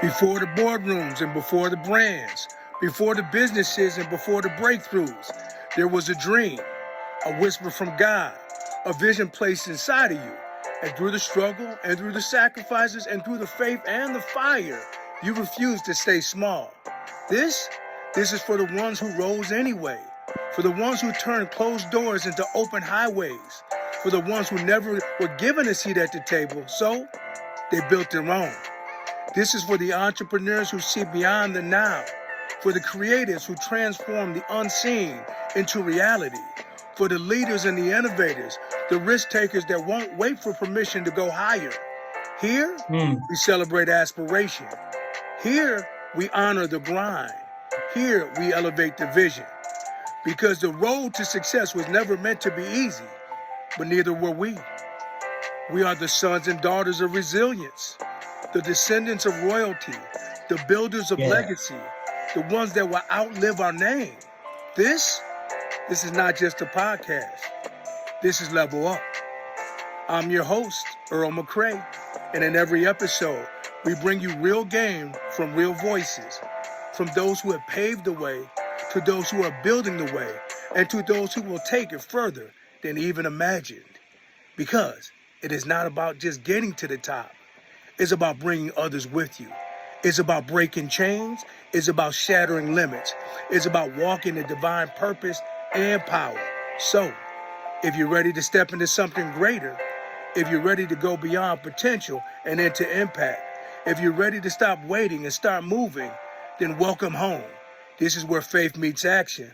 Before the boardrooms and before the brands, before the businesses and before the breakthroughs, there was a dream, a whisper from God, a vision placed inside of you. And through the struggle and through the sacrifices and through the faith and the fire, you refuse to stay small. This, this is for the ones who rose anyway, for the ones who turned closed doors into open highways, for the ones who never were given a seat at the table, so they built their own. This is for the entrepreneurs who see beyond the now, for the creatives who transform the unseen into reality, for the leaders and the innovators, the risk takers that won't wait for permission to go higher. Here, we celebrate aspiration. Here, we honor the grind. Here, we elevate the vision. Because the road to success was never meant to be easy, but neither were we. We are the sons and daughters of resilience, the descendants of royalty, the builders of legacy, the ones that will outlive our name. This is not just a podcast. This is Level Up. I'm your host, Earl McCray, and in every episode, we bring you real game from real voices, from those who have paved the way to those who are building the way, and to those who will take it further than even imagined. Because it is not about just getting to the top. It's about bringing others with you. It's about breaking chains. It's about shattering limits. It's about walking in divine purpose and power. So, if you're ready to step into something greater, if you're ready to go beyond potential and into impact, if you're ready to stop waiting and start moving, then welcome home. This is where faith meets action.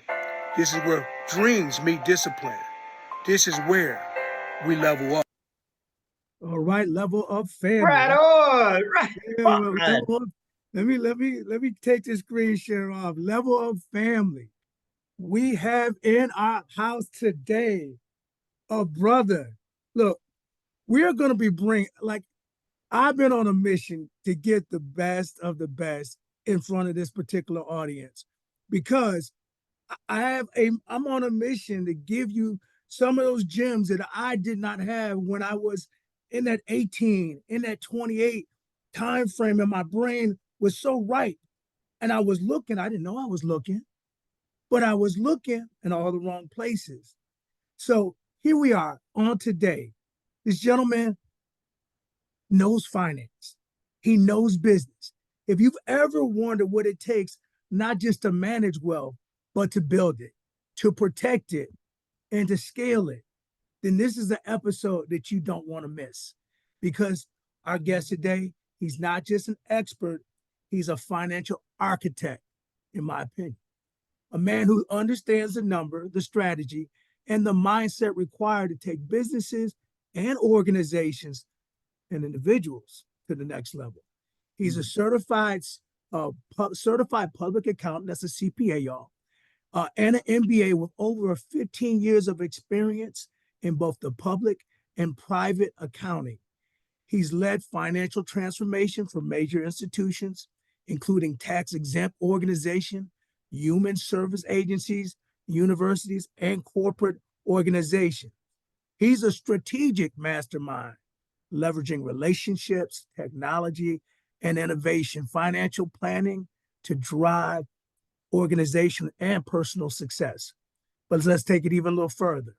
This is where dreams meet discipline. This is where we level up. All right, Level Up family. Right on, right on. Let me take this screen share off. Level Up family. We have in our house today a brother. Look, we're gonna be I've been on a mission to get the best of the best in front of this particular audience because I'm on a mission to give you some of those gems that I did not have when I was in that 18, in that 28 time frame, and my brain was so ripe. And I was looking, I didn't know I was looking, but I was looking in all the wrong places. So here we are on today. This gentleman knows finance. He knows business. If you've ever wondered what it takes, not just to manage wealth, but to build it, to protect it, and to scale it, then this is an episode that you don't want to miss. Because our guest today, he's not just an expert, he's a financial architect, in my opinion. A man who understands the number, the strategy, and the mindset required to take businesses and organizations and individuals to the next level. He's a certified public accountant, that's a CPA, y'all, and an MBA with over 15 years of experience in both the public and private accounting. He's led financial transformation for major institutions, including tax-exempt organizations, human service agencies, universities, and corporate organizations. He's a strategic mastermind, leveraging relationships, technology, and innovation, financial planning to drive organizational and personal success. But let's take it even a little further.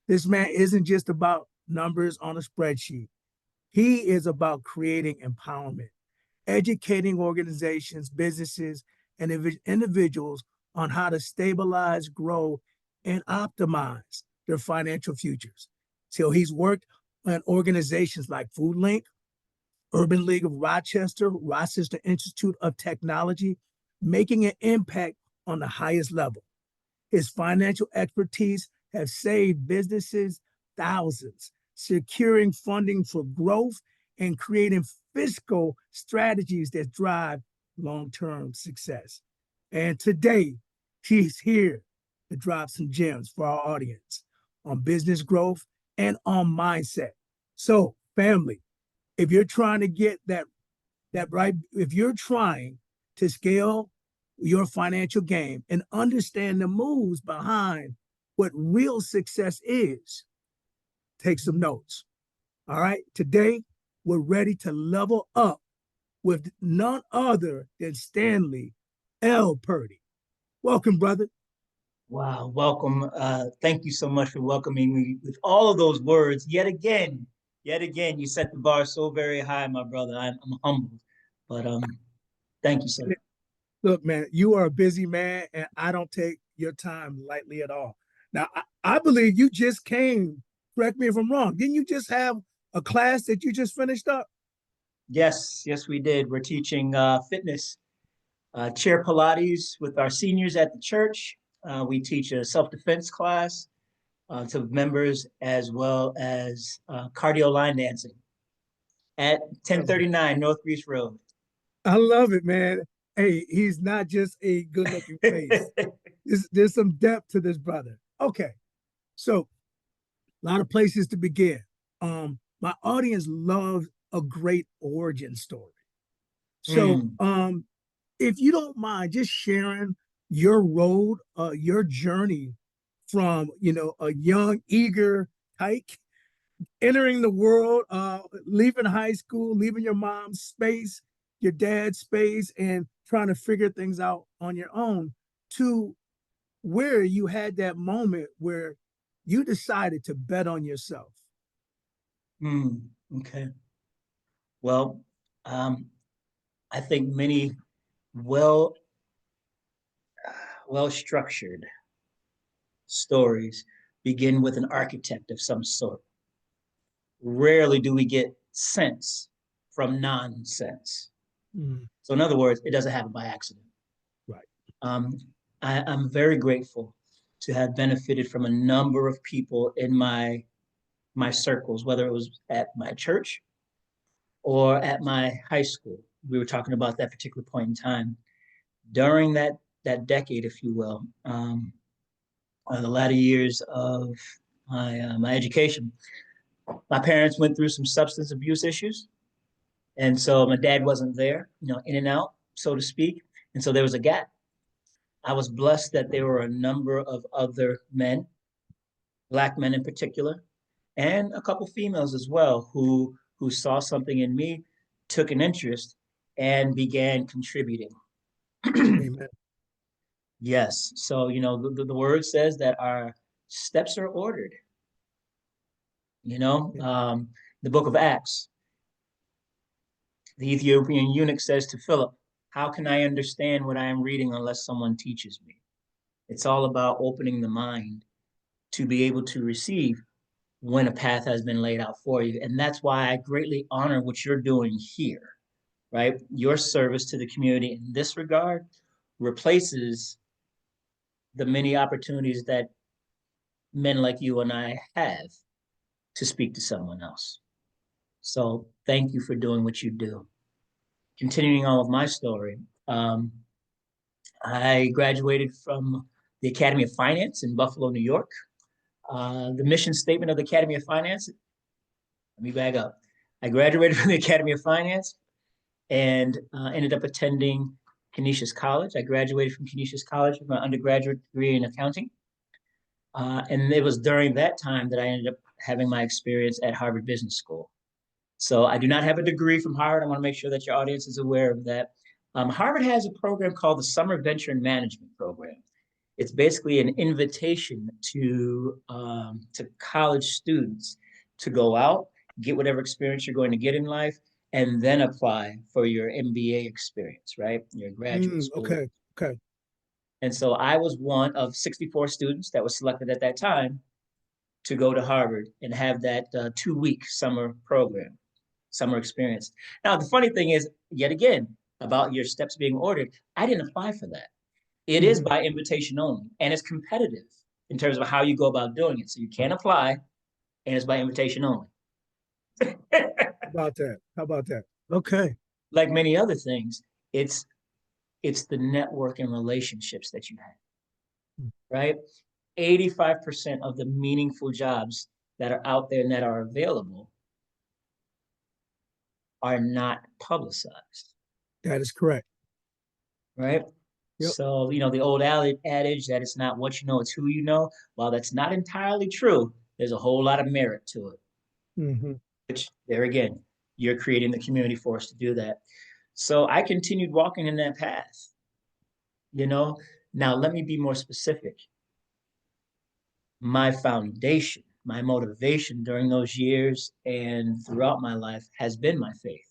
This man isn't just about numbers on a spreadsheet. He is about creating empowerment, educating organizations, businesses, and individuals on how to stabilize, grow, and optimize their financial futures. So he's worked on organizations like Food Link, Urban League of Rochester Institute of Technology, making an impact on the highest level. His financial expertise has saved businesses thousands, securing funding for growth and creating fiscal strategies that drive long-term success. And today, he's here to drop some gems for our audience on business growth and on mindset. So, family, if you're trying to get that right, if you're trying to scale your financial game and understand the moves behind what real success is, take some notes. All right, today we're ready to level up with none other than Stanley L. Purdie. Welcome, brother. Wow, welcome. Thank you so much for welcoming me with all of those words. Yet again, you set the bar so very high, my brother. I'm humbled, but thank you, sir. Look, man, you are a busy man, and I don't take your time lightly at all. Now, I believe you just came, correct me if I'm wrong, didn't you just have a class that you just finished up? Yes, we did. We're teaching fitness, chair Pilates with our seniors at the church. We teach a self-defense class to members as well as cardio line dancing at 1039 North Reese Road. I love it, man. Hey, he's not just a good looking face. There's some depth to this brother. Okay. So a lot of places to begin. My audience loves a great origin story. So if you don't mind just sharing your road, your journey from, a young, eager tyke entering the world, leaving high school, leaving your mom's space, your dad's space, and trying to figure things out on your own, to where you had that moment where you decided to bet on yourself. Okay. Well, I think many well structured stories begin with an architect of some sort. Rarely do we get sense from nonsense. So in other words, it doesn't happen by accident. Right. I'm very grateful to have benefited from a number of people in my circles, whether it was at my church or at my high school. We were talking about that particular point in time. During that decade, if you will, the latter years of my education, my parents went through some substance abuse issues. And so my dad wasn't there, in and out, so to speak. And so there was a gap. I was blessed that there were a number of other men, Black men in particular, and a couple females as well, who saw something in me, took an interest, and began contributing. Amen. Yes. So, the word says that our steps are ordered. The book of Acts, the Ethiopian eunuch says to Philip, "How can I understand what I am reading unless someone teaches me?" It's all about opening the mind to be able to receive when a path has been laid out for you. And that's why I greatly honor what you're doing here, right? Your service to the community in this regard replaces the many opportunities that men like you and I have to speak to someone else. So thank you for doing what you do. Continuing on with my story, I graduated from the Academy of Finance in Buffalo, New York. The mission statement of the Academy of Finance, let me back up. I graduated from the Academy of Finance and ended up attending Canisius College. I graduated from Canisius College with my undergraduate degree in accounting. And it was during that time that I ended up having my experience at Harvard Business School. So I do not have a degree from Harvard. I want to make sure that your audience is aware of that. Harvard has a program called the Summer Venture and Management Program. It's basically an invitation to college students to go out, get whatever experience you're going to get in life, and then apply for your MBA experience, right? Your graduate school. Okay. And so I was one of 64 students that was selected at that time to go to Harvard and have that 2-week summer program, summer experience. Now, the funny thing is, yet again, about your steps being ordered, I didn't apply for that. It is by invitation only, and it's competitive in terms of how you go about doing it. So you can't apply, and it's by invitation only. How about that? Okay. Like many other things, it's the network and relationships that you have, right? 85% of the meaningful jobs that are out there and that are available are not publicized. That is correct. Right? Yep. So, the old adage that it's not what you know, it's who you know. While that's not entirely true, there's a whole lot of merit to it. Which, there again, you're creating the community for us to do that. So I continued walking in that path, you know. Now, let me be more specific. My foundation, my motivation during those years and throughout my life has been my faith.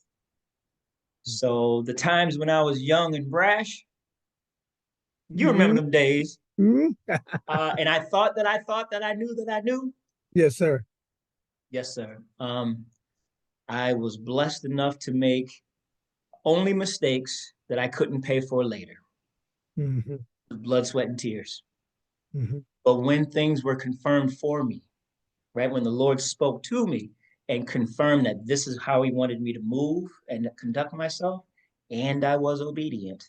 So the times when I was young and brash, you remember them days. Mhm. And I thought that I knew that I knew. Yes, sir. Yes, sir. I was blessed enough to make only mistakes that I couldn't pay for later. Hmm. Blood, sweat, and tears. Hmm. But when things were confirmed for me, right, when the Lord spoke to me and confirmed that this is how he wanted me to move and conduct myself, and I was obedient,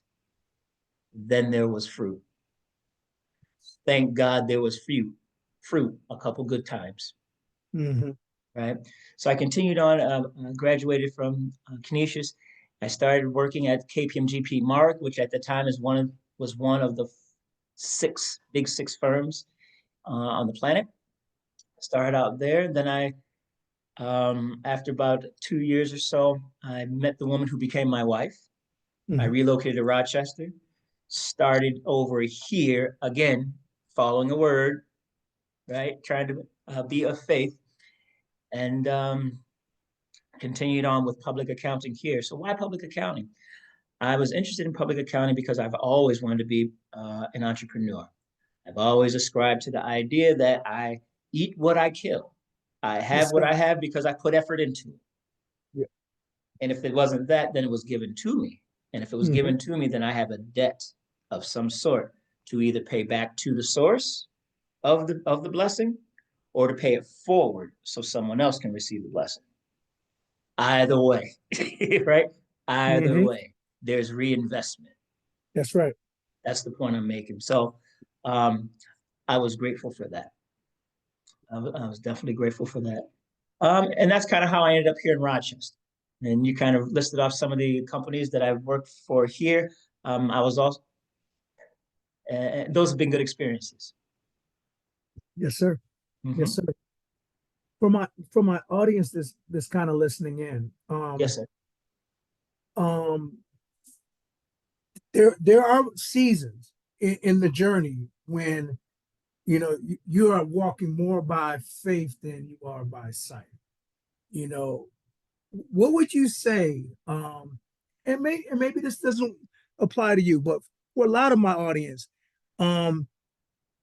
then there was fruit. Thank God there was fruit a couple good times. Hmm. Right? So I continued on, graduated from Canisius. I started working at KPMG Mark, which at the time was one of the big six firms on the planet. I started out there. Then after about 2 years or so, I met the woman who became my wife. I Hmm. relocated to Rochester, started over here again, following a word, right? Trying to be of faith. And continued on with public accounting here. So why public accounting? I was interested in public accounting because I've always wanted to be an entrepreneur. I've always ascribed to the idea that I eat what I kill. I have Yes, what sir. I have because I put effort into it. Yeah. And if it wasn't that, then it was given to me. And if it was Hmm. given to me, then I have a debt of some sort to either pay back to the source of the blessing or to pay it forward so someone else can receive the blessing. Either way, right? Either Hmm. way, there's reinvestment. That's right. That's the point I'm making. So I was grateful for that. I was definitely grateful for that. And that's kind of how I ended up here in Rochester. And you kind of listed off some of the companies that I've worked for here. I was also, those have been good experiences. Yes, sir. Yes, Mm-hmm. sir. For my audience that's kind of listening in, Yes, sir. um, there are seasons in the journey when you are walking more by faith than you are by sight. You know, what would you say? And maybe this doesn't apply to you, but for a lot of my audience, um,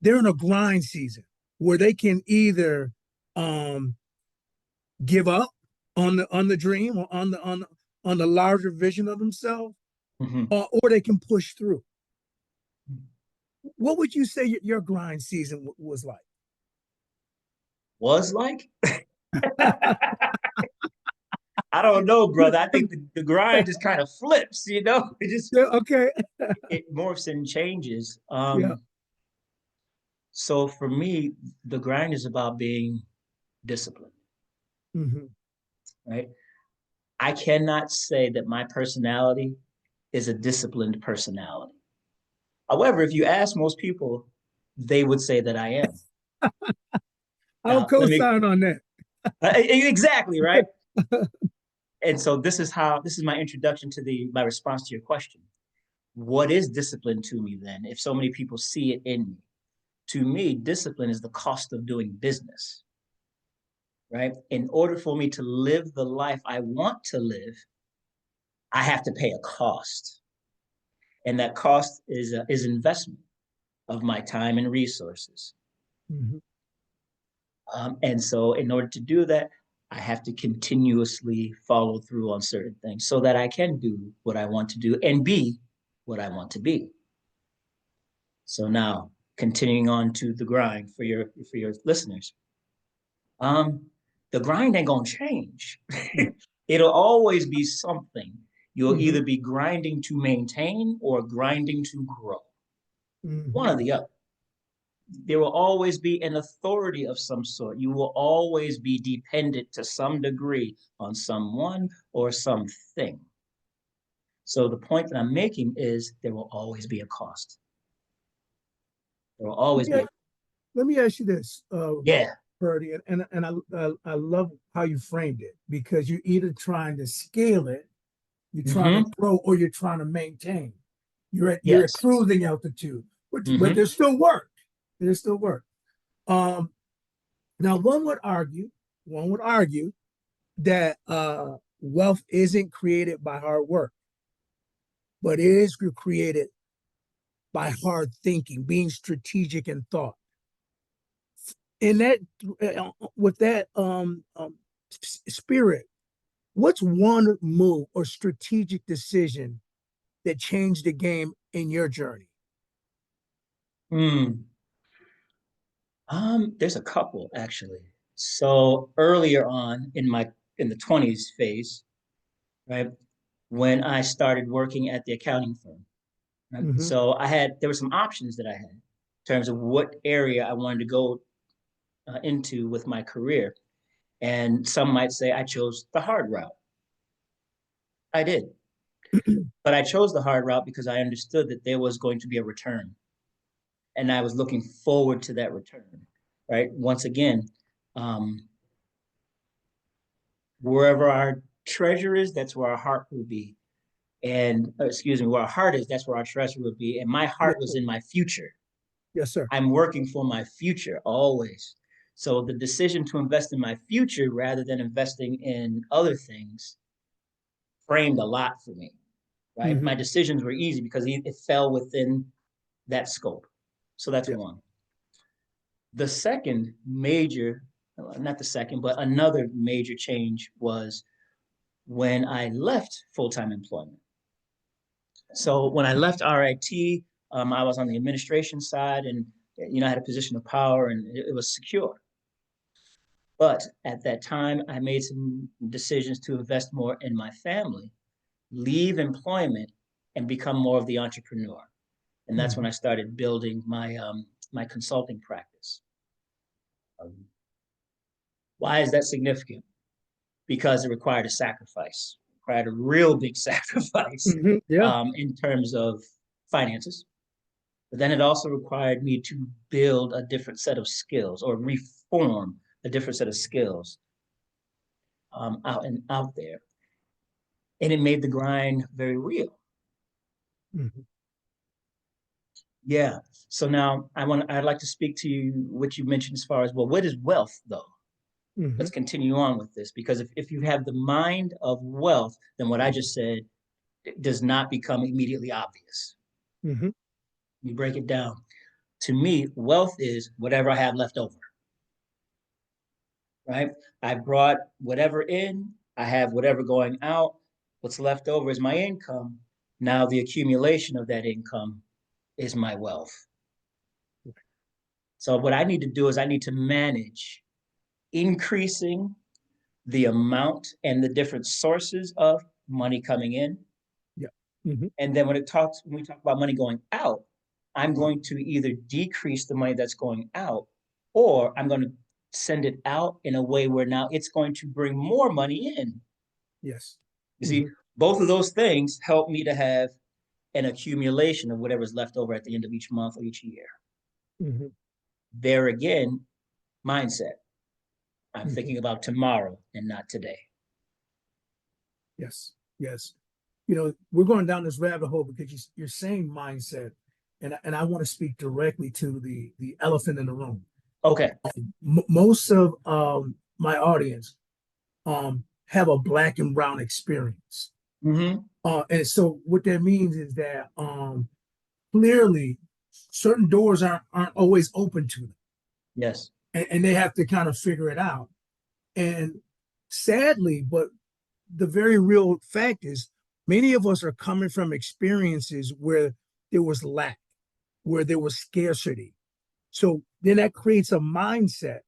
they're in a grind season where they can either um give up on the dream or on the larger vision of themselves, Mm-hmm. or they can push through. What would you say your grind season was like? Was like? I don't know, brother. I think the grind just kind of flips, you know? It just Yeah, okay. it morphs and changes. Yeah. So for me, the grind is about being disciplined, Hmm. right? I cannot say that my personality is a disciplined personality. However, if you ask most people, they would say that I am. I'll Now, let me co-sign on that. exactly, right? And so this is my introduction to my response to your question. What is discipline to me then? If so many people see it in me, to me, discipline is the cost of doing business, right? In order for me to live the life I want to live, I have to pay a cost. And that cost is investment of my time and resources. Hmm. And so in order to do that, I have to continuously follow through on certain things so that I can do what I want to do and be what I want to be. So now continuing on to the grind for your listeners. Um, the grind ain't gonna change. It'll always be something. You'll Hmm. either be grinding to maintain or grinding to grow. One Hmm. or the other. There will always be an authority of some sort. You will always be dependent to some degree on someone or something. So the point that I'm making is there will always be a cost. There will Let always me, be a let me ask you this, yeah. Purdy, and I love how you framed it because you're either trying to scale it, You're trying to grow or you're trying to maintain. You're at Yes. cruising altitude, but there's still work. There's still work. Now one would argue that wealth isn't created by hard work, but it is created by hard thinking, being strategic in thought. In that, with that spirit, what's one move or strategic decision that changed the game in your journey? There's a couple actually. So earlier on in the 20s phase, right, when I started working at the accounting firm, right? So there were some options that I had in terms of what area I wanted to go into with my career. And some might say I chose the hard route. I did. But I chose the hard route because I understood that there was going to be a return. And I was looking forward to that return, right? Once again, wherever our treasure is, that's where our heart will be. And excuse me, where our heart is, that's where our treasure will be. And my heart was in my future. Yes, sir. I'm working for my future always. So the decision to invest in my future rather than investing in other things framed a lot for me, right? My decisions were easy because it fell within that scope. So that's one. The second major, not the second, but another major change was when I left full-time employment. So when I left RIT, I was on the administration side and I had a position of power and it was secure. But at that time, I made some decisions to invest more in my family, leave employment, and become more of the entrepreneur. And that's when I started building my consulting practice. Why is that significant? Because it required a sacrifice, required a real big sacrifice in terms of finances. But then it also required me to build a different set of skills or reform a different set of skills out there. And it made the grind very real. Yeah. So now I'd like to speak to you, what you mentioned as far as, well, what is wealth though? Let's continue on with this, because if you have the mind of wealth, then what I just said does not become immediately obvious. Let me break it down. To me, wealth is whatever I have left over, right? I brought whatever in, I have whatever going out. What's left over is my income. Now the accumulation of that income is my wealth. So what I need to do is I need to manage increasing the amount and the different sources of money coming in. And then when we talk about money going out, I'm going to either decrease the money that's going out, or I'm going to send it out in a way where now it's going to bring more money in. Yes. You see, both of those things help me to have an accumulation of whatever's left over at the end of each month or each year. There again, mindset. I'm thinking about tomorrow and not today. Yes. We're going down this rabbit hole because you're saying mindset, and I want to speak directly to the elephant in the room. Okay. Most of my audience have a black and brown experience. And so what that means is that clearly certain doors aren't always open to them. Yes. And they have to kind of figure it out. And sadly, but the very real fact is many of us are coming from experiences where there was lack, where there was scarcity. So then that creates a mindset.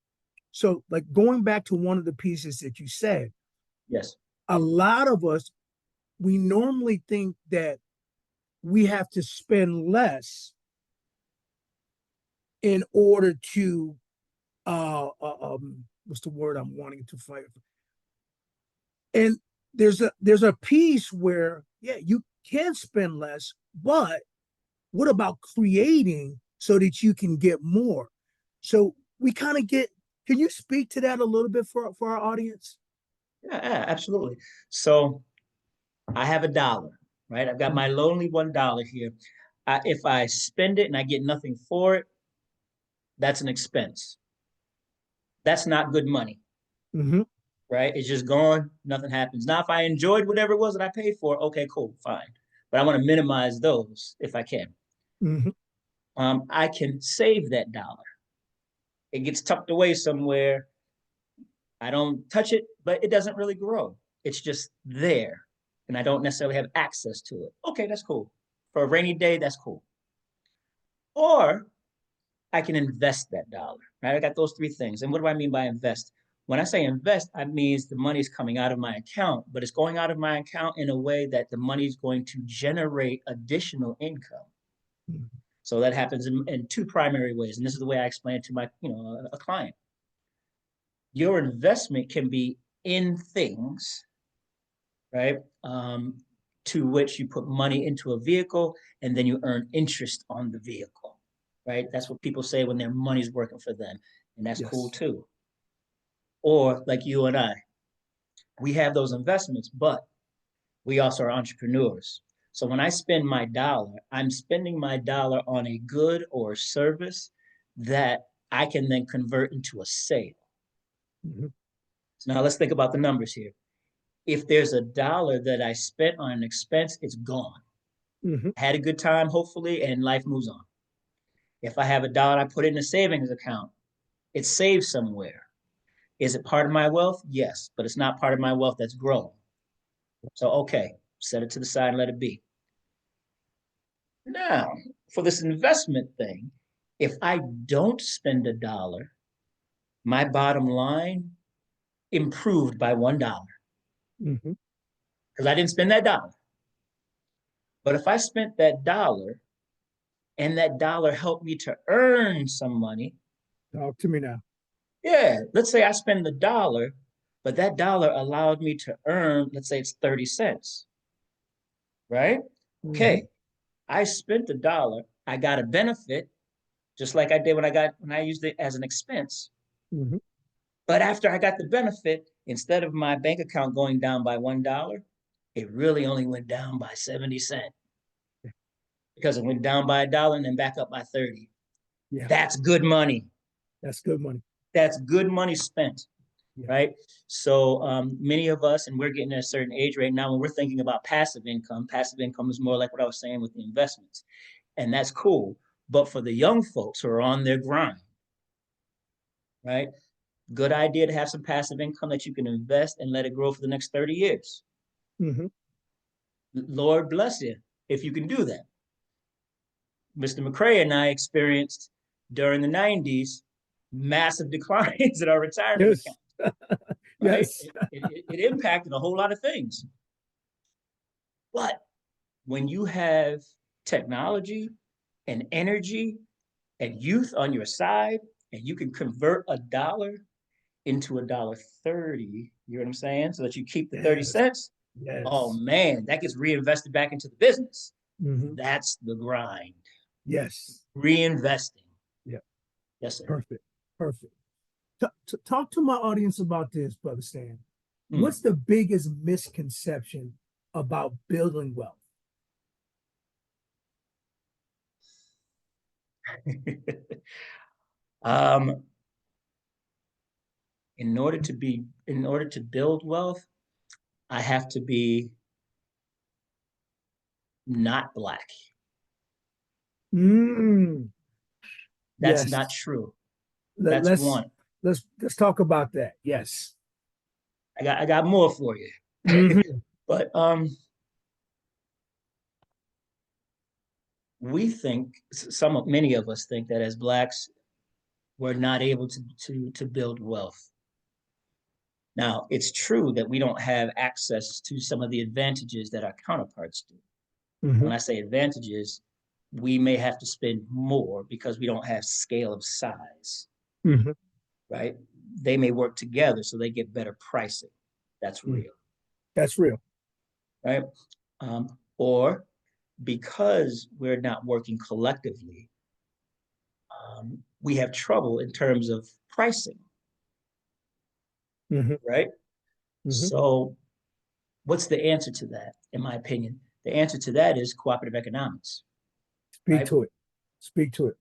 So like going back to one of the pieces that you said, yes, a lot of us, we normally think that we have to spend less in order to what's the word I'm wanting to fight for? And there's a piece where, yeah, you can spend less, but what about creating so that you can get more? So we kind of can you speak to that a little bit for our audience? Yeah, absolutely. So I have $1, right? I've got my lonely $1 here. If I spend it and I get nothing for it, that's an expense. That's not good money, Mm-hmm. right? It's just gone, nothing happens. Now, if I enjoyed whatever it was that I paid for, okay, cool, fine. But I want to minimize those if I can. Mm-hmm. I can save that $1. It gets tucked away somewhere. I don't touch it, but it doesn't really grow. It's just there, and I don't necessarily have access to it. Okay, that's cool. For a rainy day, that's cool. Or I can invest that $1, right? I got those three things. And what do I mean by invest? When I say invest, that means the money is coming out of my account, but it's going out of my account in a way that the money is going to generate additional income. So that happens in two primary ways. And this is the way I explain it to my, a client. Your investment can be in things, right? To which you put money into a vehicle and then you earn interest on the vehicle, right? That's what people say when their money's working for them. And that's cool Yes. too. Or like you and I, we have those investments, but we also are entrepreneurs. So when I spend my $1, I'm spending my $1 on a good or service that I can then convert into a sale. Mm-hmm. So now let's think about the numbers here. If there's $1 that I spent on an expense, it's gone. Mm-hmm. Had a good time, hopefully, and life moves on. If I have $1 I put in a savings account, it's saved somewhere. Is it part of my wealth? Yes, but it's not part of my wealth that's growing. So, okay, set it to the side and let it be. Now, for this investment thing, if I don't spend $1, my bottom line improved by $1 Mm-hmm. because I didn't spend that $1. But if I spent that $1 and that $1 helped me to earn some money, Talk to me now. yeah, let's say I spend the $1, but that $1 allowed me to earn, let's say it's 30 cents, right? Mm-hmm. Okay, I spent the $1, I got a benefit, just like I did when I used it as an expense. Mm-hmm. But after I got the benefit, instead of my bank account going down by $1, it really only went down by 70 cents because it went down by $1 and then back up by 30. Yeah, That's good money. that's good money. That's good money spent. Yeah. Right? So many of us, and we're getting at a certain age right now, when we're thinking about passive income is more like what I was saying with the investments. And that's cool. But for the young folks who are on their grind, right? Good idea to have some passive income that you can invest and let it grow for the next 30 years. Mm-hmm. Lord bless you if you can do that. Mr. McCray and I experienced during the 90s massive declines in our retirement Yes. account, right? Yes. It impacted a whole lot of things. But when you have technology and energy and youth on your side, and you can convert $1 into $1.30, you know what I'm saying? So that you keep the 30 Yes. cents. Oh Yes. man, that gets reinvested back into the business. Mm-hmm. That's the grind. Yes. Reinvesting. Yeah. Yes, sir. Perfect. Perfect. Talk to my audience about this, Brother Stan. Hmm. What's the biggest misconception about building wealth? um, in order to build wealth, I have to be not Black. Mm, That's yes. not true. Let, That's let's one. let's talk about that. Yes. I got more for you. Mm-hmm. But many of us think that as Blacks, we're not able to build wealth. Now, it's true that we don't have access to some of the advantages that our counterparts do. Mm-hmm. When I say advantages, we may have to spend more because we don't have scale of size, Mm-hmm. right? They may work together so they get better pricing. That's Mm. real, That's real. right? Or because we're not working collectively, we have trouble in terms of pricing, Mm-hmm. right? Mm-hmm. So What's the answer to that, in my opinion? The answer to that is cooperative economics. Speak Right? to it. Speak to it.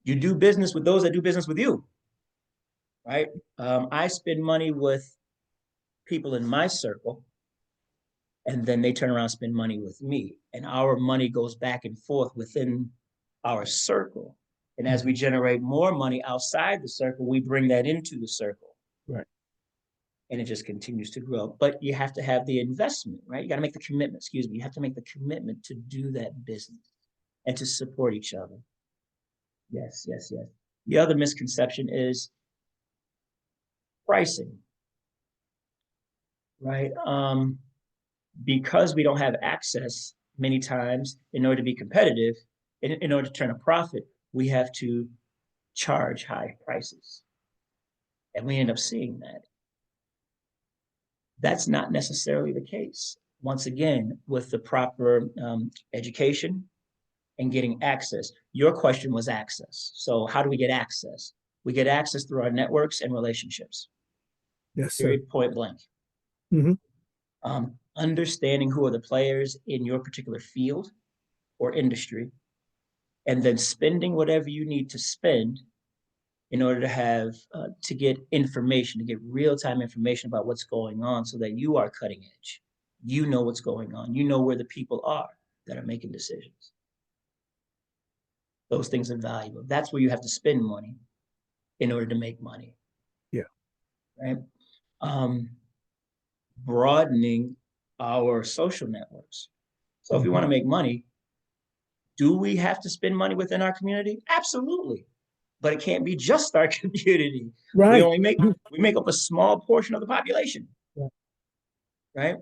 You do business with those that do business with you, right? I spend money with people in my circle, and then they turn around and spend money with me. And our money goes back and forth within our circle. And as we generate more money outside the circle, we bring that into the circle. Right. And it just continues to grow. But you have to have the investment, right? You got to make the commitment, excuse me. You have to make the commitment to do that business and to support each other. Yes, yes, yes. The other misconception is pricing, right? Because we don't have access many times in order to be competitive, in order to turn a profit, we have to charge high prices. And we end up seeing that. That's not necessarily the case. Once again, with the proper education and getting access. Your question was access. So how do we get access? We get access through our networks and relationships. Yes, sir. Period, point blank. Understanding who are the players in your particular field or industry, and then spending whatever you need to spend in order to have to get information, to get real-time information about what's going on, so that you are cutting edge. You know what's going on. You know where the people are that are making decisions. Those things are valuable. That's where you have to spend money in order to make money. Yeah. Right. Broadening our social networks. So if we want to make money, do we have to spend money within our community? Absolutely. But it can't be just our community. Right. We make up a small portion of the population. Yeah. Right?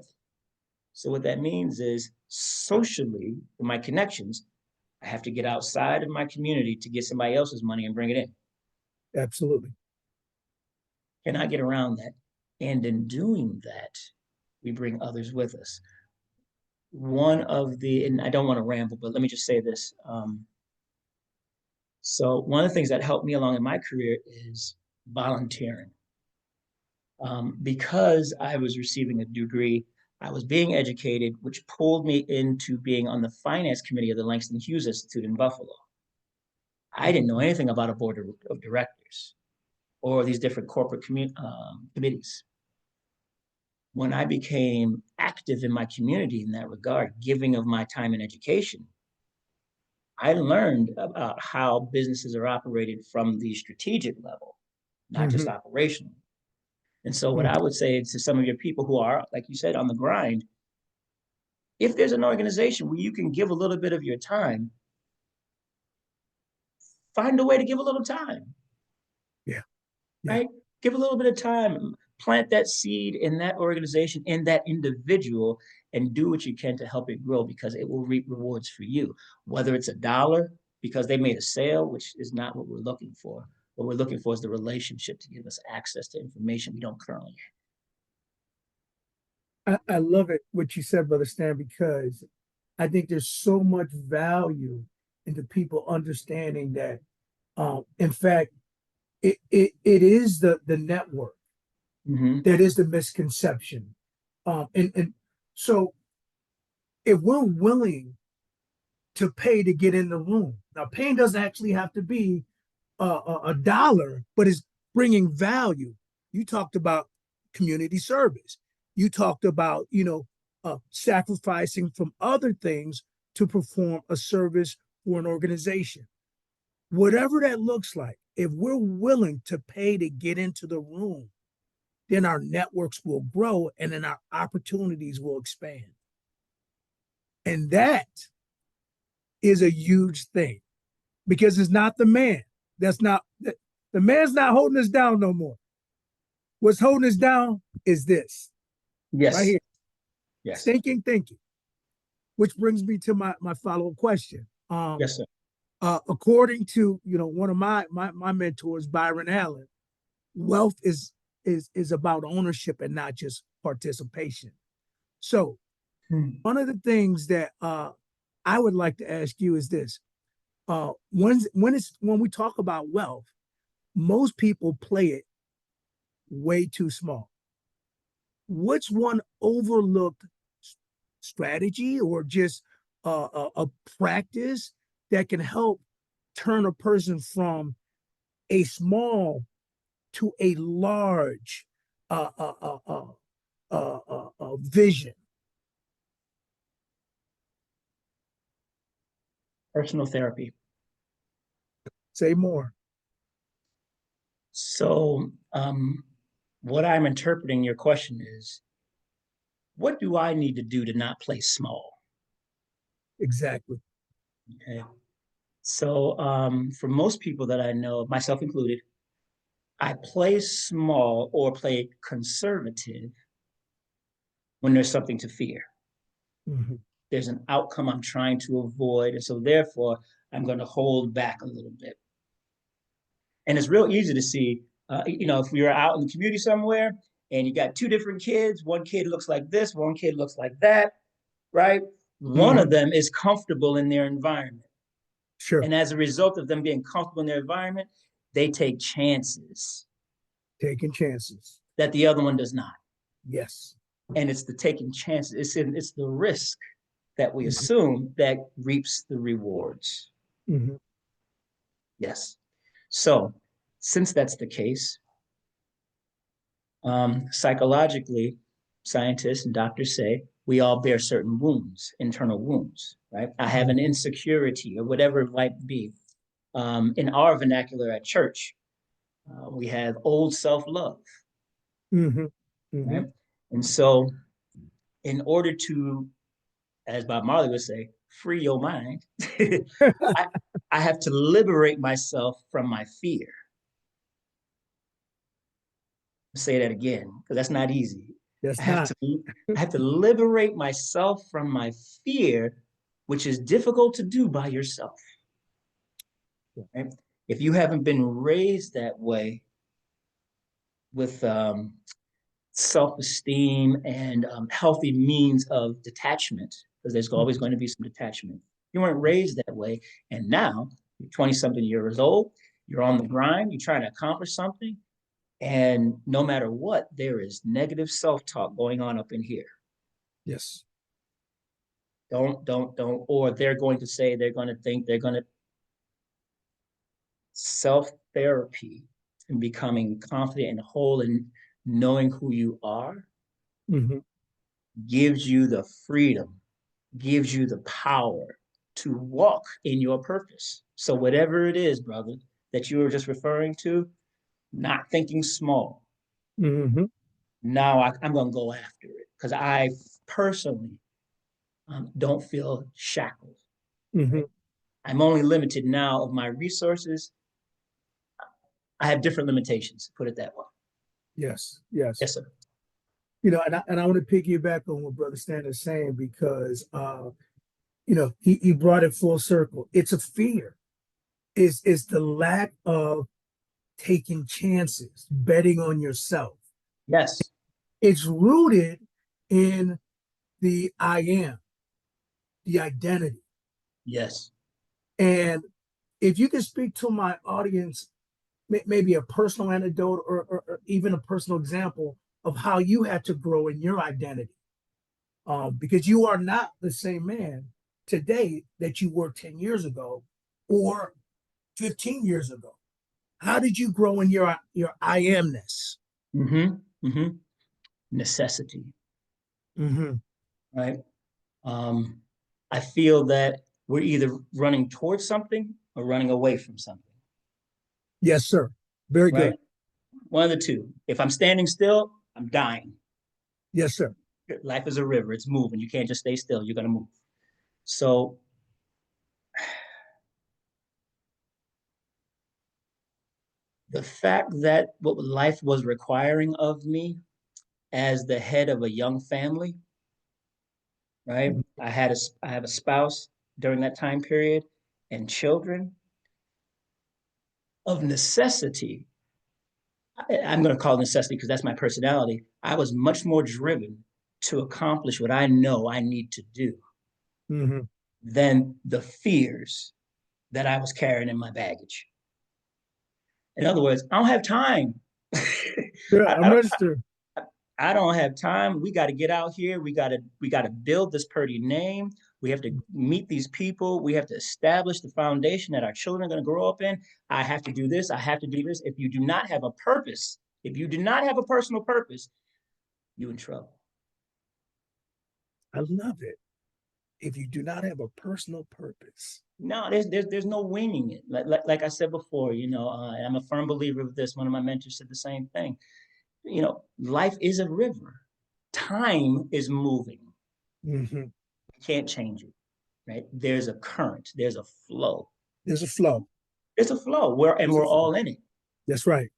So what that means is, socially, in my connections, I have to get outside of my community to get somebody else's money and bring it in. Absolutely. Can I get around that? And in doing that, we bring others with us. One of the, and I don't want to ramble, but let me just say this. So one of the things that helped me along in my career is volunteering. Because I was receiving a degree, I was being educated, which pulled me into being on the finance committee of the Langston Hughes Institute in Buffalo. I didn't know anything about a board of directors or these different corporate committees. When I became active in my community in that regard, giving of my time and education, I learned about how businesses are operated from the strategic level, not just operational. And so what I would say to some of your people who are, like you said, on the grind, if there's an organization where you can give a little bit of your time, find a way to give a little time. Yeah. Right? Give a little bit of time, plant that seed in that organization, in that individual, and do what you can to help it grow, because it will reap rewards for you. Whether it's $1 because they made a sale, which is not what we're looking for. What we're looking for is the relationship to give us access to information we don't currently have. I love it what you said, Brother Stan, because I think there's so much value into people understanding that, in fact, it is the network that is the misconception. And so if we're willing to pay to get in the room, now paying doesn't actually have to be a dollar, but it's bringing value. You talked about community service. You talked about, sacrificing from other things to perform a service for an organization. Whatever that looks like, if we're willing to pay to get into the room, then our networks will grow and then our opportunities will expand. And that is a huge thing, because it's not the man. The man's not holding us down no more. What's holding us down is this. Yes. Right here. Yes. Thinking. Which brings me to my follow-up question. Yes, sir. According to one of my mentors, Byron Allen, wealth is about ownership and not just participation. So one of the things that I would like to ask you is this: when we talk about wealth, most people play it way too small. what's one overlooked strategy or just a practice that can help turn a person from a small to a large vision? Personal therapy. Say more. So, what I'm interpreting your question is, what do I need to do to not play small? Exactly. Okay. So, for most people that I know, myself included, I play small or play conservative when there's something to fear. Mm-hmm. There's an outcome I'm trying to avoid. And so, therefore, I'm going to hold back a little bit. And it's real easy to see, if we were out in the community somewhere and you got two different kids, one kid looks like this, one kid looks like that, right? One Mm-hmm. of them is comfortable in their environment. Sure. And as a result of them being comfortable in their environment, they take chances Taking chances. that the other one does not. Yes. And it's the taking chances, it's the risk that we Mm-hmm. assume that reaps the rewards. Mm-hmm. Yes. So, since that's the case, psychologically, scientists and doctors say we all bear certain wounds, internal wounds, right? I have an insecurity or whatever it might be. In our vernacular at church, we have old self-love, Mm-hmm. Mm-hmm. right? And so, in order to, as Bob Marley would say, free your mind, I, I have to liberate myself from my fear. Say that again, because that's not easy. That's I have not. to I have to liberate myself from my fear, which is difficult to do by yourself. Right? If you haven't been raised that way with self-esteem and healthy means of detachment, because there's always going to be some detachment. You weren't raised that way, and now you're 20-something years old, you're on the grind, you're trying to accomplish something, and no matter what, there is negative self-talk going on up in here. Yes. Don't, or they're going to say, they're going to think, they're going to self-therapy and becoming confident and whole and knowing who you are Mm-hmm. gives you the freedom, gives you the power to walk in your purpose. So whatever it is, brother, that you were just referring to, not thinking small. Mm-hmm. Now I'm going to go after it because I personally don't feel shackled. Mm-hmm. Right? I'm only limited now of my resources. I have different limitations, put it that way. Yes. Yes. Yes, sir. And I want to piggyback on what Brother Stan is saying because he brought it full circle. It's a fear. Is the lack of taking chances, betting on yourself. Yes. It's rooted in the I am, the identity. Yes. And if you can speak to my audience, maybe a personal anecdote or even a personal example of how you had to grow in your identity, because you are not the same man today that you were 10 years ago or 15 years ago. How did you grow in your I amness? Mm-hmm. Mm-hmm. Necessity. Mm-hmm. Right. Um, I feel that we're either running towards something or running away from something. Yes, sir. Very Right. good. One of the two. If I'm standing still, I'm dying. Yes, sir. Life is a river. It's moving. You can't just stay still. You're going to move. So the fact that what life was requiring of me as the head of a young family, right? Mhm. I have a spouse during that time period and children of necessity. I'm going to call it necessity because that's my personality. I was much more driven to accomplish what I know I need to do Mhm. than the fears that I was carrying in my baggage. In other words, I don't have time. Yeah, I, I'm I, registered. I don't have time. We got to get out here. We got to build this Purdie name. We have to meet these people. We have to establish the foundation that our children are going to grow up in. I have to do this. I have to do this. If you do not have a purpose, if you do not have a personal purpose, you're in trouble. I love it. If you do not have a personal purpose. No, there's no winging it. Like I said before, I'm a firm believer of this. One of my mentors said the same thing. Life is a river. Time is moving. Mm-hmm. You can't change it, right? There's a current. There's a flow. There's a flow. There's a flow. We're all in it. That's right.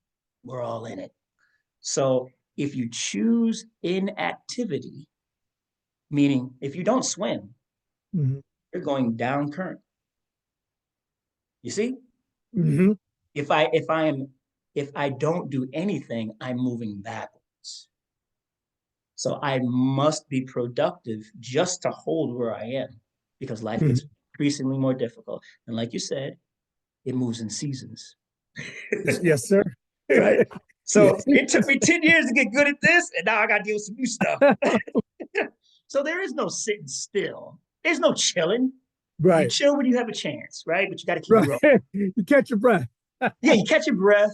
We're all in it. So if you choose inactivity, meaning if you don't swim, Mm-hmm. you're going down current. You see? Mm-hmm. If I don't do anything, I'm moving backwards. So I must be productive just to hold where I am, because life gets increasingly more difficult. And like you said, it moves in seasons. Yes, sir. Right? So Yes. it took me 10 years to get good at this, and now I got to deal with some new stuff. So there is no sitting still. There's no chilling. Right. You chill when you have a chance, right? But you got to keep Right. growing. You catch your breath. Yeah, you catch your breath,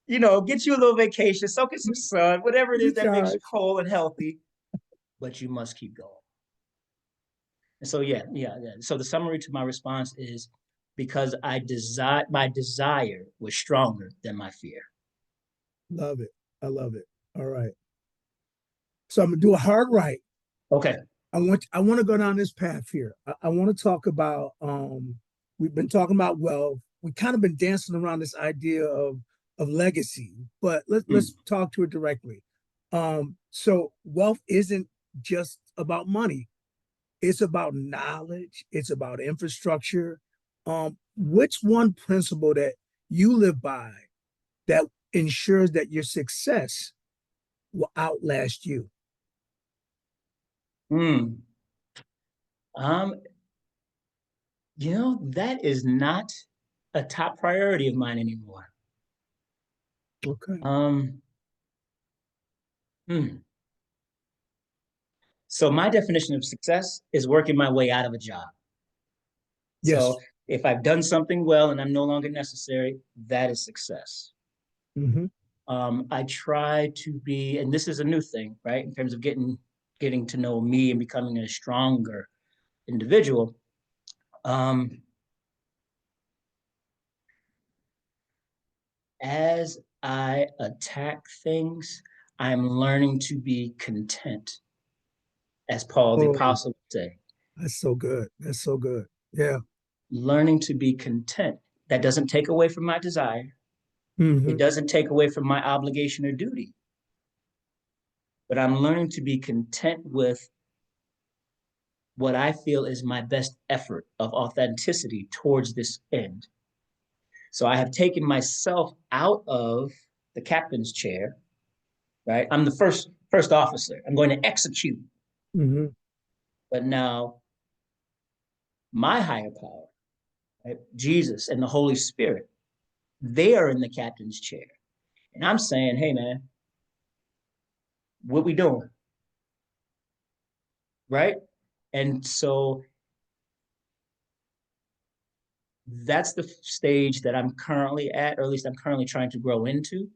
get you a little vacation, soak in some sun, whatever it is that makes you whole and healthy, but you must keep going. And so, yeah. So the summary to my response is because my desire was stronger than my fear. Love it. I love it. All right. So I'm gonna do a hard right. Okay. I want to go down this path here. I want to talk about we've been talking about wealth. We kind of been dancing around this idea of legacy, but let's talk to it directly. So wealth isn't just about money. It's about knowledge. It's about infrastructure. Which one principle that you live by that ensures that your success will outlast you? That is not a top priority of mine anymore. Okay. So my definition of success is working my way out of a job. Yes. So if I've done something well and I'm no longer necessary, that is success. Mm-hmm. I try to be, and this is a new thing, right? In terms of getting to know me and becoming a stronger individual. As I attack things, I'm learning to be content, as Paul the Apostle would say. That's so good. That's so good. Yeah. Learning to be content. That doesn't take away from my desire. Mm-hmm. It doesn't take away from my obligation or duty. But I'm learning to be content with what I feel is my best effort of authenticity towards this end. So I have taken myself out of the captain's chair, right? I'm the first officer. I'm going to execute. Mm-hmm. But now my higher power, right? Jesus and the Holy Spirit, they are in the captain's chair. And I'm saying, hey, man, what we doing? Right? And so that's the stage that I'm currently at, or at least I'm currently trying to grow into,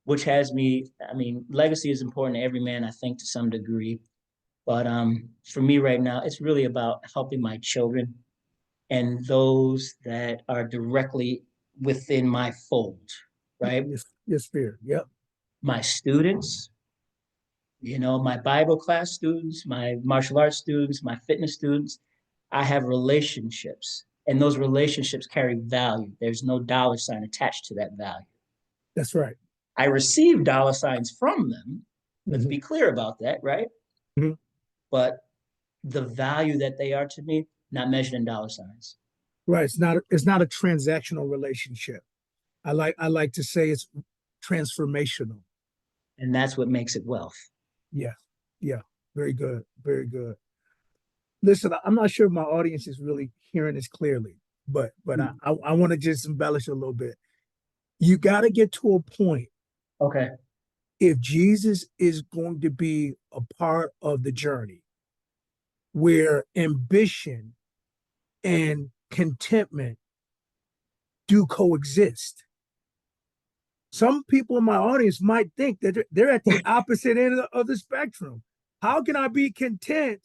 which has me, legacy is important to every man, I think, to some degree. But for me right now, it's really about helping my children and those that are directly within my fold, right? Your spirit. Yep. My students, my Bible class students, my martial arts students, my fitness students. I have relationships, and those relationships carry value. There's no dollar sign attached to that value. That's right. I receive dollar signs from them. Let's be clear about that, right? Mm-hmm. But the value that they are to me, not measured in dollar signs. Right. It's not a transactional relationship. I like to say it's transformational. And that's what makes it wealth. Yeah. Yeah. Very good. Very good. Listen, I'm not sure if my audience is really hearing this clearly, but I want to just embellish a little bit. You got to get to a point. Okay. if Jesus is going to be a part of the journey where ambition and contentment do coexist. Some people in my audience might think that they're at the opposite end of the spectrum. How can I be content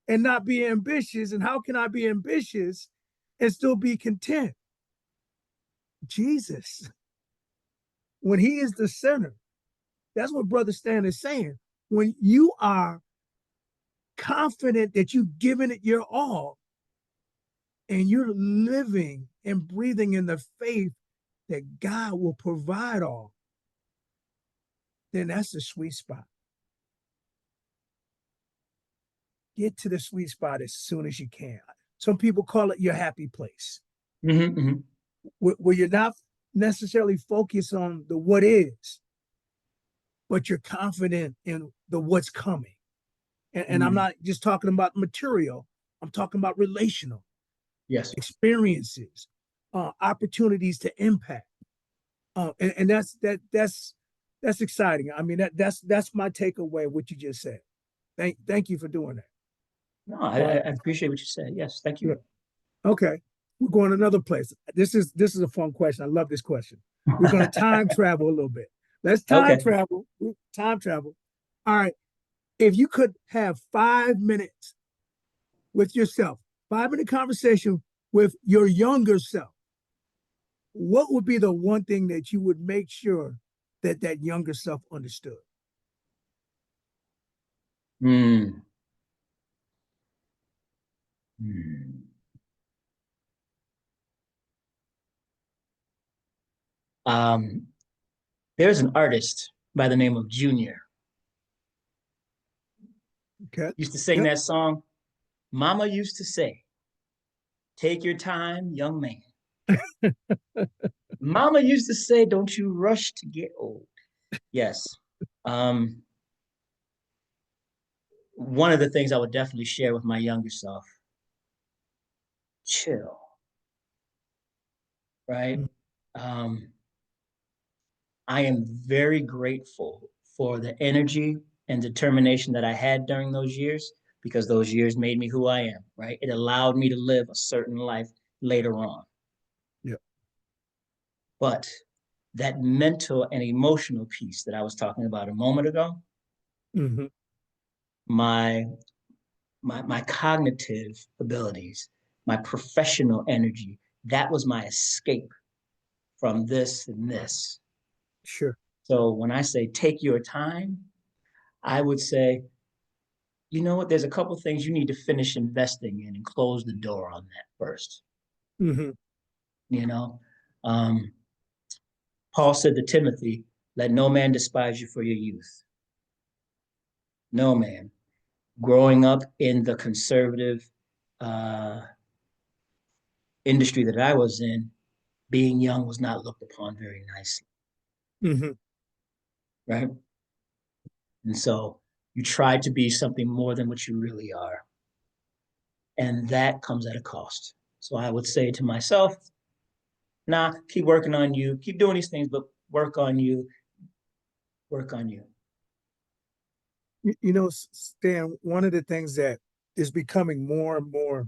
and not be ambitious? And how can I be ambitious and still be content? Jesus, when he is the center, that's what Brother Stan is saying. When you are confident that you've given it your all and you're living and breathing in the faith that God will provide all, then that's the sweet spot. Get to the sweet spot as soon as you can. Some people call it your happy place, where you're not necessarily focused on the what is, but you're confident in the what's coming. And I'm not just talking about material, I'm talking about relational. Yes. Experiences, opportunities to impact. And that's exciting. I mean, that's my takeaway of what you just said. Thank you for doing that. No, I appreciate what you said. Yes, thank you. Okay, we're going another place. This is a fun question. I love this question. We're going to time travel a little bit. Let's time travel. Time travel. All right. If you could have 5 minutes with yourself, 5-minute conversation with your younger self, what would be the one thing that you would make sure that that younger self understood? There's an artist by the name of Junior. Okay. Used to sing that song. Mama used to say, "Take your time, young man." Mama used to say, "Don't you rush to get old." Yes. One of the things I would definitely share with my younger self, chill, right? I am very grateful for the energy and determination that I had during those years, because those years made me who I am, right? It allowed me to live a certain life later on. Yeah. But that mental and emotional piece that I was talking about a moment ago, my cognitive abilities, my professional energy, that was my escape from this and this. Sure. So when I say take your time, I would say, you know what, there's a couple things you need to finish investing in and close the door on that first. You know, Paul said to Timothy, "Let no man despise you for your youth." No man. Growing up in the conservative industry that I was in, being young was not looked upon very nicely. Right? And so you try to be something more than what you really are. And that comes at a cost. So I would say to myself, nah, keep working on you, keep doing these things, but work on you, work on you. You know, Stan, one of the things that is becoming more and more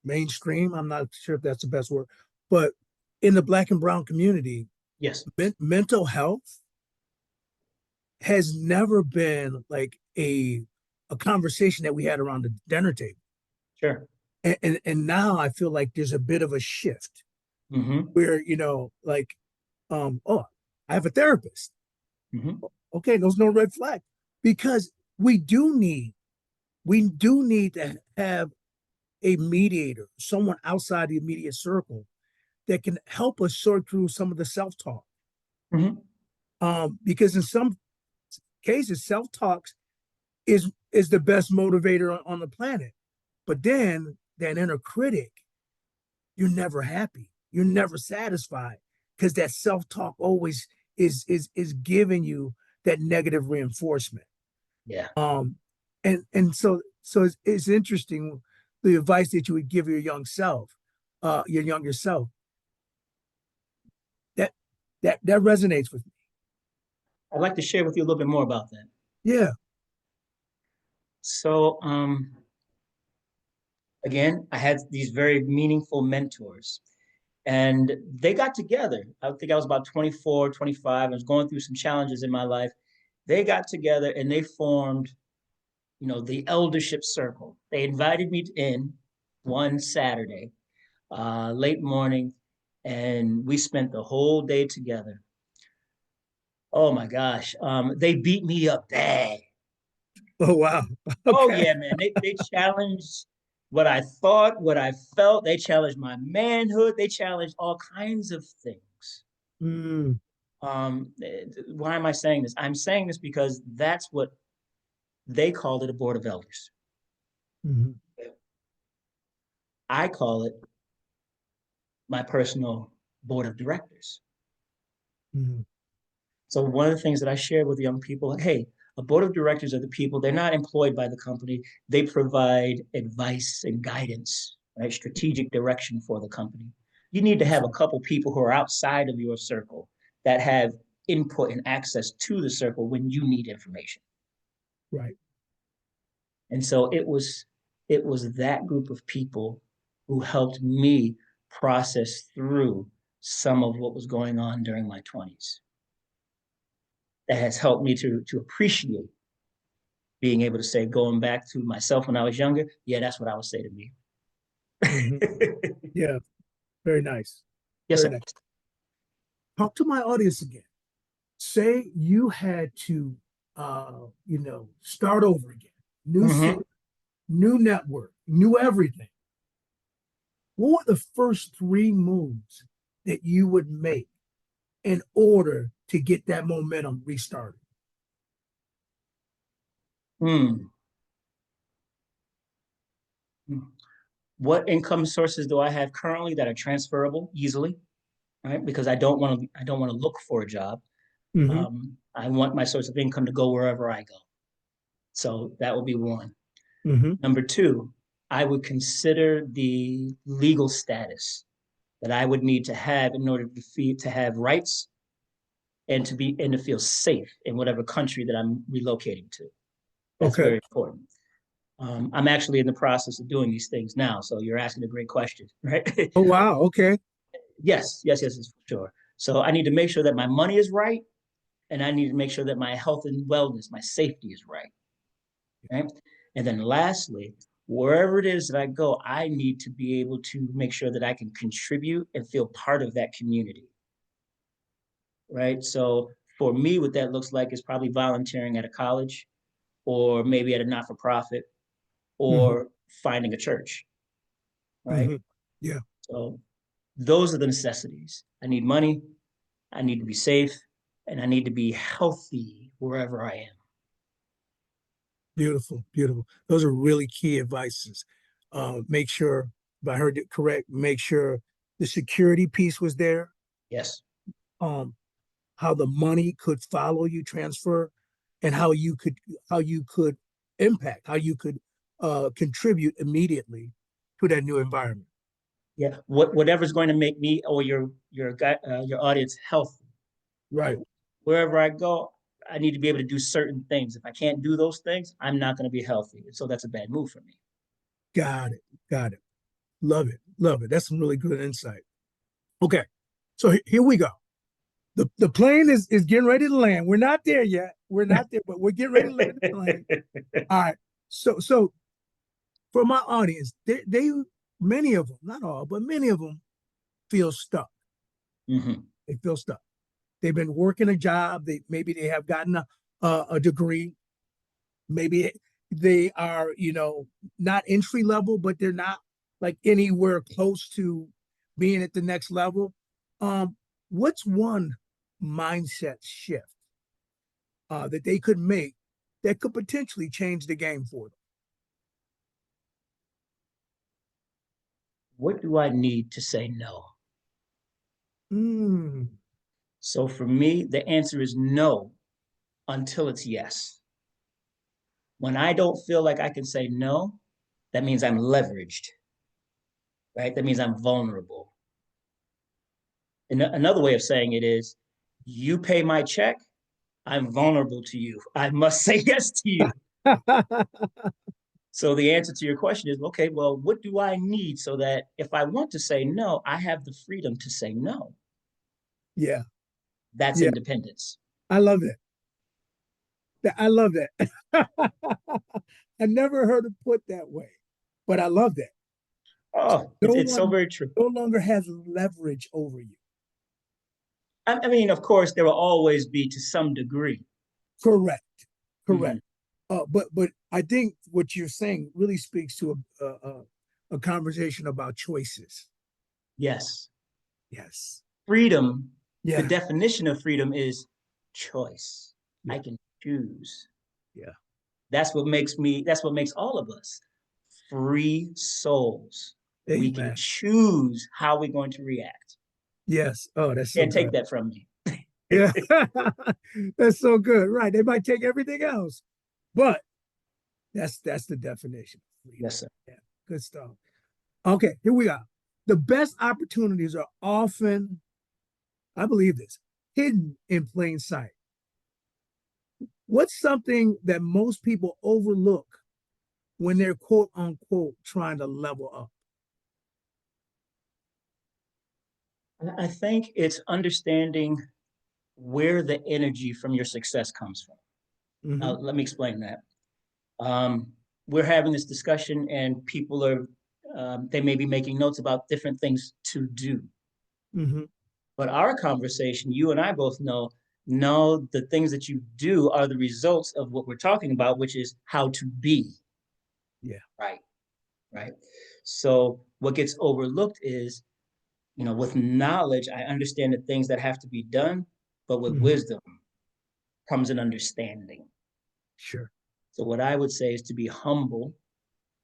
mainstream, I'm not sure if that's the best word, but in the Black and brown community, yes, mental health has never been like a conversation that we had around the dinner table. Sure. And now I feel like there's a bit of a shift where, you know, like, oh, I have a therapist. Okay, there's no red flag, because we do need to have a mediator, someone outside the immediate circle that can help us sort through some of the self-talk. Because in some cases, self-talk is the best motivator on the planet. But then that inner critic, you're never happy. You're never satisfied, because that self-talk always is giving you that negative reinforcement. Yeah. And so it's interesting, the advice that you would give your young self, your younger self. That resonates with me. I'd like to share with you a little bit more about that. Yeah. So, again, I had these very meaningful mentors, and they got together. I think I was about 24, 25. I was going through some challenges in my life. They got together and they formed, the eldership circle. They invited me in one Saturday, late morning, and we spent the whole day together. Oh my gosh. They beat me up bad. Oh, wow. Oh Okay. yeah, man. They challenged what I thought, what I felt. They challenged my manhood. They challenged all kinds of things. Mm, Why am I saying this? I'm saying this because that's what they called it, a board of elders. mhm, I call it my personal board of directors. mhm. So one of the things that I share with young people, hey, a board of directors are the people, they're not employed by the company. They provide advice and guidance, right? Strategic direction for the company. You need to have a couple people who are outside of your circle that have input and access to the circle when you need information. Right. And so it was that group of people who helped me process through some of what was going on during my 20s. That has helped me to appreciate being able to say, going back to myself when I was younger, yeah, that's what I would say to me. Mhm. Yeah. Very nice. Yes, Very sir. nice. Talk to my audience again. Say you had to, start over again. New Mm-hmm. city, new network, new everything. What were the first three moves that you would make in order to get that momentum restarted? Hmm. What income sources do I have currently that are transferable easily? Right, because I don't want to look for a job. Mm-hmm. I want my source of income to go wherever I go. So that would be one. Mm-hmm. Number two, I would consider the legal status that I would need to have in order to have rights and to feel safe in whatever country that I'm relocating to. That's Okay. very important. I'm actually in the process of doing these things now, so you're asking a great question, right? Oh, wow. Okay. Yes, for sure. So I need to make sure that my money is right, and I need to make sure that my health and wellness, my safety is right. Right. And then lastly, wherever it is that I go, I need to be able to make sure that I can contribute and feel part of that community. Right. So for me, what that looks like is probably volunteering at a college or maybe at a not for profit Mm-hmm. or finding a church. Right. Mm-hmm. Yeah. So those are the necessities. I need money, I need to be safe, and I need to be healthy wherever I am. Beautiful. Beautiful. Those are really key advices. Make sure, if I heard it correct, make sure the security piece was there. Yes. Um, how the money could follow you transfer, and how you could impact, how you could contribute immediately to that new environment. Yeah. Whatever's going to make me or your audience healthy. Right. Wherever I go, I need to be able to do certain things. If I can't do those things, I'm not going to be healthy. So that's a bad move for me. Got it. Got it. Love it. Love it. That's some really good insight. Okay. So here we go. The plane is getting ready to land. We're not there yet. We're not there, but we're getting ready to land the plane. All right. So for my audience, they many of them, not all, but many of them feel stuck. Mhm. They feel stuck. They've been working a job. Maybe they have gotten a degree. Maybe they are, not entry level, but they're not like anywhere close to being at the next level. What's one mindset shift that they could make that could potentially change the game for What do I need to say no? them? So for me, the answer is no until it's yes. When I don't feel like I can say no, that means I'm leveraged, right? That means I'm vulnerable. And another way of saying it is You pay my check, I'm vulnerable to you. I must say yes to you. So the answer to your question is, okay, well, what do I need so that if I want to say no, I have the freedom to say no? Yeah, That's yeah. independence. I love that. I love that. I never heard it put that way, but I love that. Oh, No it's so one very true. no longer has leverage over you. I mean, of course, there will always be to some degree. Correct. Mhm. Correct. But I think what you're saying really speaks to a conversation about choices. Yes. Yes. Freedom, the Yeah. definition of freedom is choice. Yeah. I can choose. Yeah. That's what makes all of us free souls. We can Amen. choose how we're going to react. Yes. Oh, that's so Can't good. take that from me. Yeah. That's so good. Right. They might take everything else, but that's the definition of freedom. Yes, sir. Yeah. Good stuff. Okay, here we are. The best opportunities are often, I believe this, hidden in plain sight. What's something that most people overlook when they're quote unquote trying to level up? I think it's understanding where the energy from your success comes from. Mm-hmm. Let me explain that. We're having this discussion, and people are they may be making notes about different things to do. Mm-hmm. But our conversation, you and I both know the things that you do are the results of what we're talking about, which is how to be. Yeah. Right. Right. So what gets overlooked is, with knowledge, I understand the things that have to be done, but with Mm-hmm. wisdom comes an understanding. Sure. So what I would say is to be humble,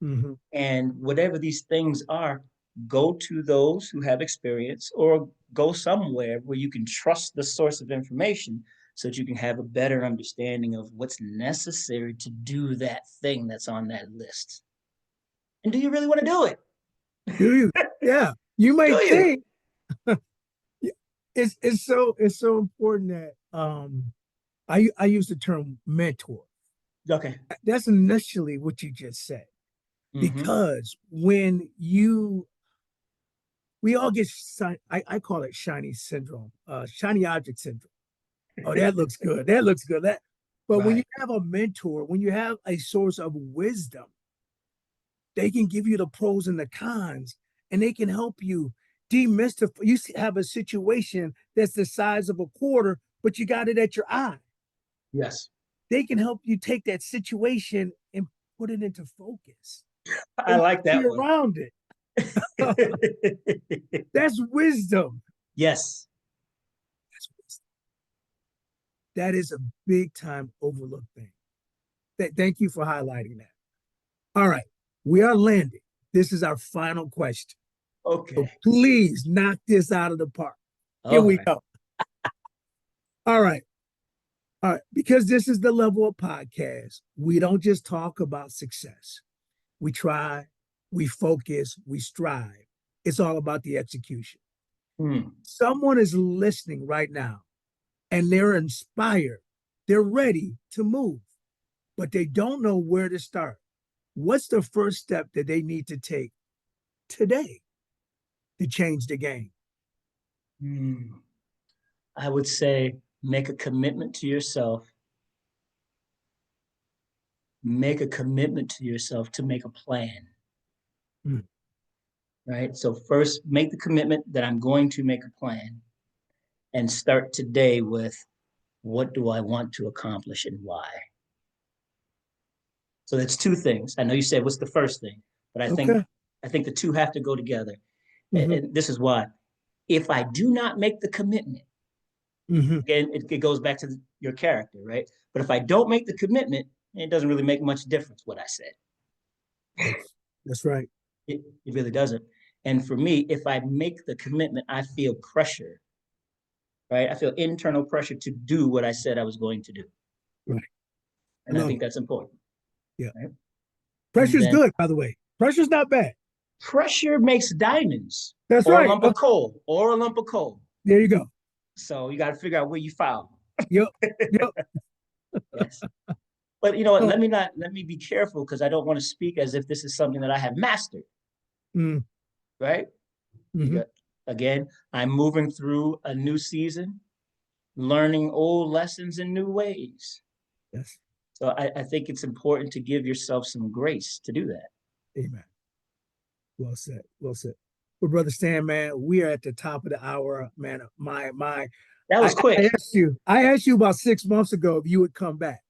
Mm-hmm. and whatever these things are, go to those who have experience or go somewhere where you can trust the source of information so that you can have a better understanding of what's necessary to do that thing that's on that list. And do you really want to do it? Do you? Yeah. You Do may you? think it's so important that I use the term mentor. Okay. That's initially what you just said. Mm-hmm. Because when we all get I call it shiny syndrome, shiny object syndrome. Oh, that looks good. That looks good. But when you Right. have a mentor, when you have a source of wisdom, they can give you the pros and the cons, and they can help you demystify. You have a situation that's the size of a quarter, but you got it at your eye. Yes. They can help you take that situation and put it into focus I and like see that one. around it. That's wisdom. Yes. That's wisdom. That is a big time overlooked thing. Thank you for highlighting that. All right, we are landing. This is our final question. So Okay. please knock this out of the park. Here All we right. go. All right. All right. Because this is the Level Up podcast, we don't just talk about success. We try, we focus, we strive. It's all about the execution. Hmm. Someone is listening right now and they're inspired. They're ready to move, but they don't know where to start. What's the first step that they need to take today to change the game? Hmm. I would say make a commitment to yourself. Make a commitment to yourself to make a plan. Mm. Right. So first, make the commitment that I'm going to make a plan, and start today with what do I want to accomplish and why. So that's two things. I know you said what's the first thing, but Okay. I think the two have to go together. Mm-hmm. And this is why. If I do not make the commitment, Mm-hmm. again, it goes back to your character, right? But if I don't make the commitment, it doesn't really make much difference what I said. That's right. It really doesn't. And for me, if I make the commitment, I feel pressure, right? I feel internal pressure to do what I said I was going to do. Right. I And I love think it. that's important. Yeah. Right? And Pressure's then good, by the way. Pressure's not bad. pressure makes diamonds That's or a right. lump of coal or a lump of coal. There you go. So you got to figure out where you foul. Yep. Yep. Yes. But you know what? Oh, Let me be careful because I don't want to speak as if this is something that I have mastered, mm, right? mhm. Because again, I'm moving through a new season, learning old lessons in new ways. Yes. So I think it's important to give yourself some grace to do that. Amen. Well said. Well said. Well, Brother Stan, man, we are at the top of the hour, man. That was quick. I asked you about 6 months ago if you would come back,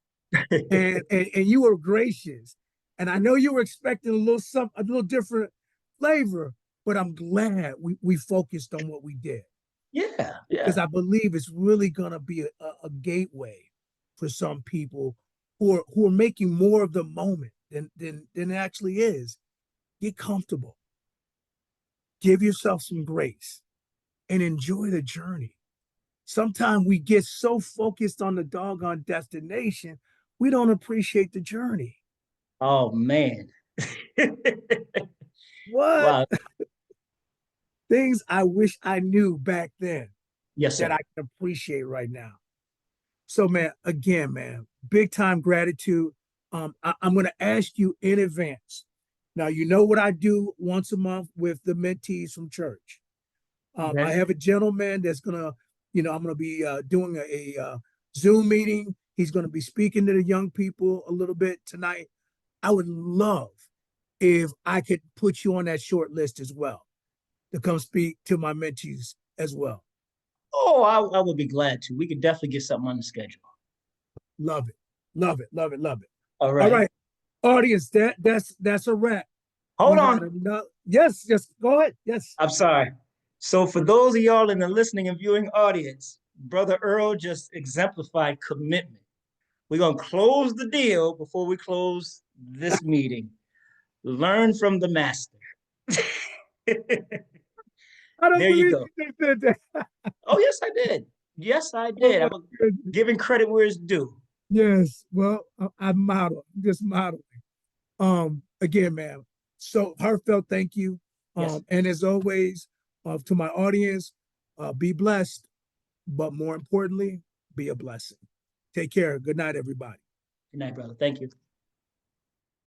and you were gracious, and I know you were expecting a little different flavor, but I'm glad we focused on what we did Yeah, because yeah. I believe it's really gonna be a gateway for some people who are making more of the moment than it actually is. Get comfortable, give yourself some grace, and enjoy the journey. Sometimes we get so focused on the doggone destination, we don't appreciate the journey. Oh man. What Wow. things I wish I knew back then Yes, that sir. I can appreciate right now. So, man, again, man, big time gratitude. I'm going to ask you in advance. Now, you know what I do once a month with the mentees from church. I Okay. have a gentleman that's gonna, I'm gonna be doing a Zoom meeting. He's gonna be speaking to the young people a little bit tonight. I would love if I could put you on that short list as well to come speak to my mentees as well. Oh, I would be glad to. We could definitely get something on the schedule. Love it, love it, love it, love it. All All right. right, audience, that's a wrap. Hold We got on. enough. Yes, yes, go ahead. Yes. I'm sorry. So for those of y'all in the listening and viewing audience, Brother Earl just exemplified commitment. We're going to close the deal before we close this meeting. Learn from the master. I don't There you believe go. you just said that. Oh, yes, I did. Yes, I Oh did. my I'm goodness. giving credit where it's due. Yes. Well, I model, just modeling. Again, man. So heartfelt thank you. Yes. And as always, to my audience, be blessed, but more importantly, be a blessing. Take care. Good night, everybody. Good night, brother. Thank you.